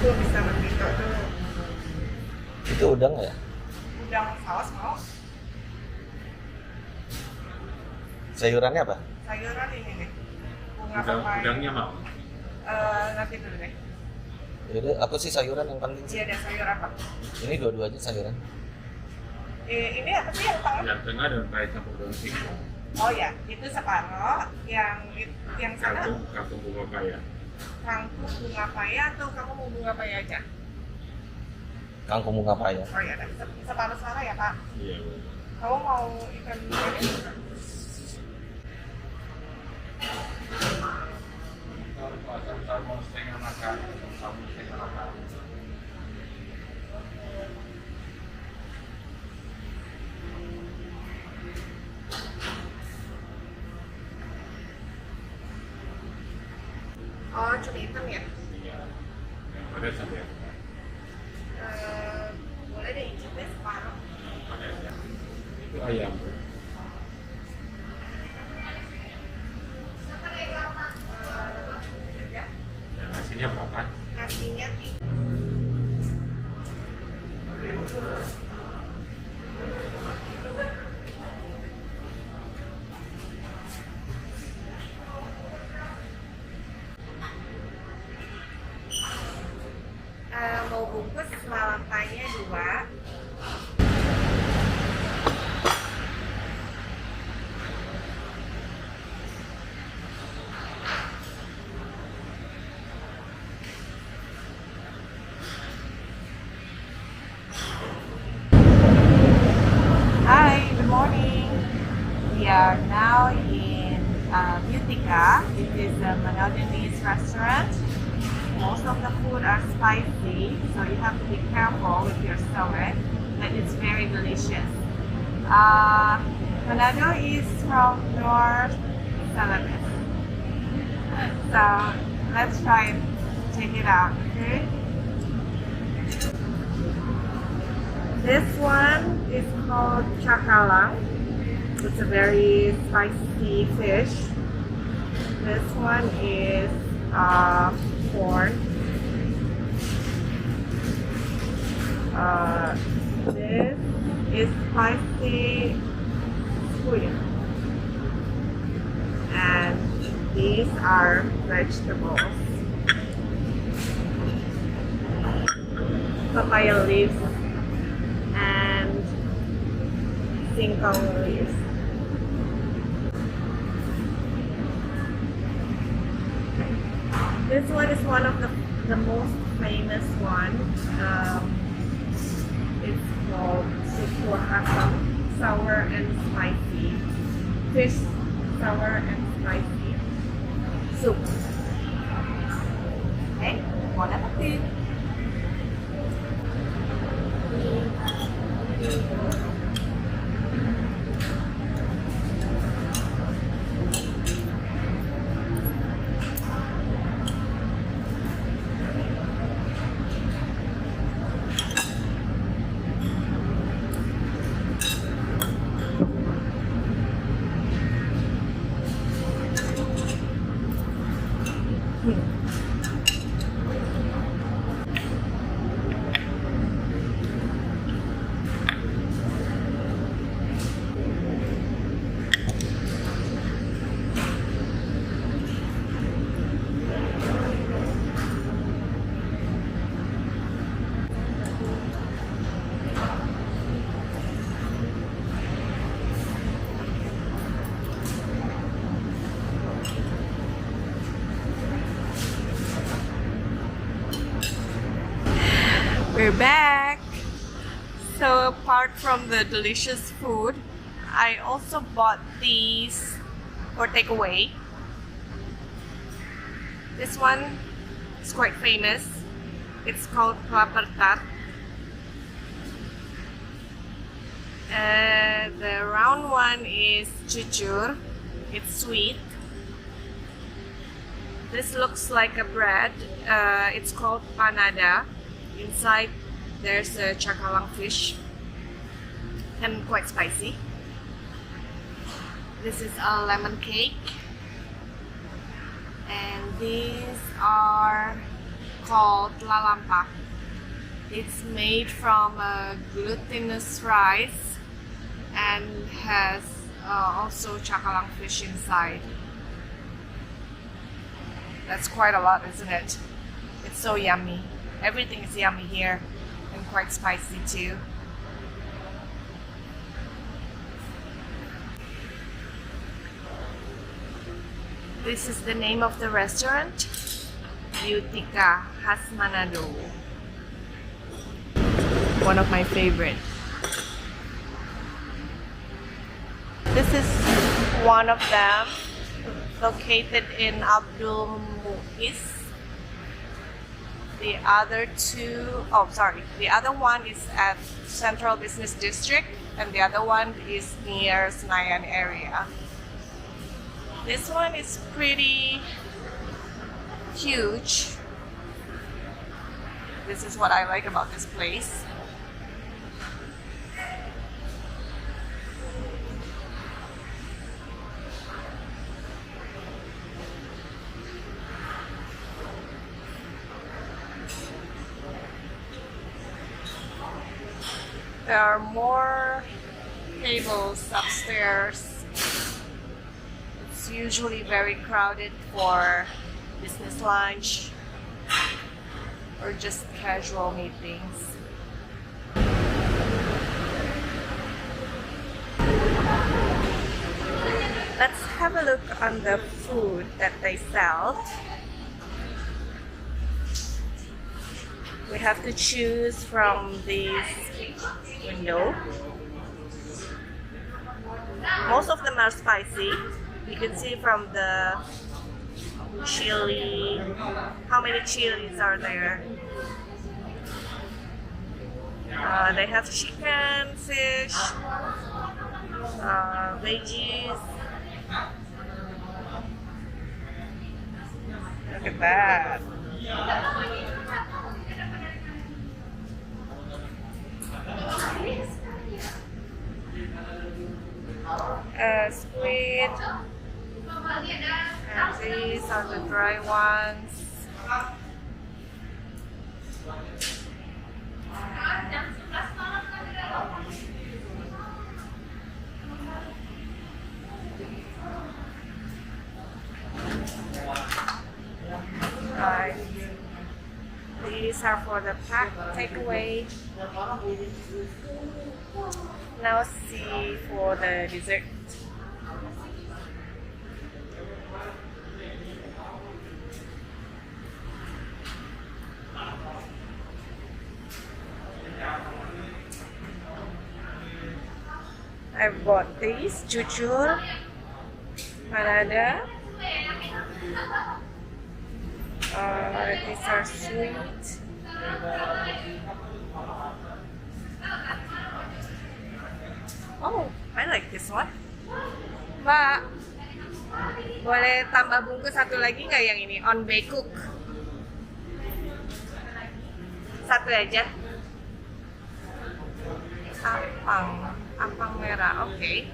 tuh bisa begitu tuh. Itu udang ya? Udang saus mau? Sayurannya apa? Sayuran ini nih. Bunga papai. Udangnya mau? Nanti dulu deh. Yaudah, aku sih sayuran yang penting sih. Iya, ada sayur apa? Ini dua-duanya sayuran. Ini apa sih yang tengah? Yang tengah daun pakai campur daun singkong. Oh ya, itu separoh. Yang sana Kangkung bunga paya. kangkung bunga paya atau kamu mau bunga paya aja? Kangkung bunga paya. Oh ya, separuh sana ya Pak. Iya. Kamu mau ikan ini? Mau setengah makan, kamu setengah makan. Oh, cumi hitam ya? Iya. Ada sampai. Boleh deh icipnya separuh. Ada ya. Itu ayam. Ya, Ya, nasinya berapa? nasinya mau bungkus lantainya 2. Hi, good morning. We are now in Beautika. It is a Manadonese restaurant. Most of the food are spicy, so you have to be careful with your stomach, but it's very delicious. Manado is from North Sulawesi. So let's try and check it out, okay? This one is called cakalang. It's a very spicy fish. This one is corn. This is spicy squid. And these are vegetables. Papaya leaves and singkong leaves. This one is one of the most famous one. It's called Minahasan, sour and spicy. Fish sour and spicy soup. Okay, bon appetit. We're back. So apart from the delicious food, I also bought these for takeaway. This one is quite famous. It's called kelapa tart. The round one is jujur. It's sweet. This looks like a bread. It's called panada. Inside there's a cakalang fish and quite spicy. This is a lemon cake, and these are called lalampa. It's made from glutinous rice and has also cakalang fish inside. That's quite a lot, isn't it? It's so yummy. Everything is yummy here and quite spicy too. This is the name of the restaurant, Beautika, khas Manado. One of my favorite. This is one of them, located in Abdul Muiz. The other one is at Central Business District, and the other one is near Senayan area. This one is pretty huge. This is what I like about this place. There are more tables upstairs. It's usually very crowded for business lunch or just casual meetings. Let's have a look on the food that they sell. We have to choose from this window. Most of them are spicy. You can see from the chili, how many chilies are there. They have chicken, fish, veggies. Look at that. Squid, and these are the dry ones. Right. These are for the takeaway. Now see for the dessert. I've bought these, jujur, panada. These are sweet. Oh, I like this one. Mbak, boleh tambah bungkus satu lagi nggak yang ini? On Cook. Satu aja. Apang merah. Okay.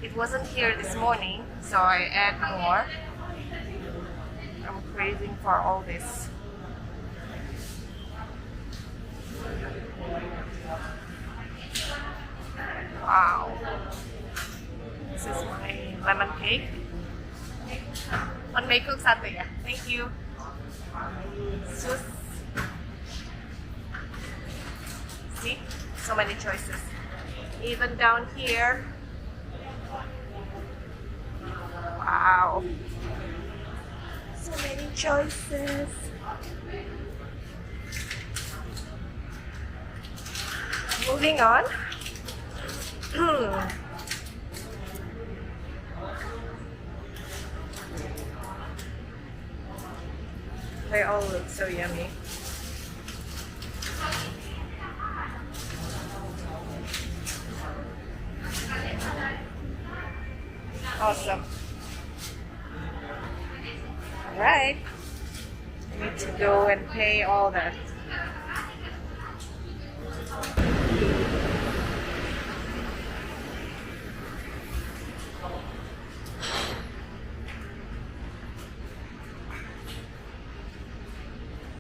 It wasn't here this morning, so I add more. I'm craving for all this. Wow. This is my lemon cake. On Cook satu ya. Thank you. Sus. See? So many choices. Even down here. Wow. So many choices. Moving on. They all look so yummy. Awesome. Alright. I need to go and pay all the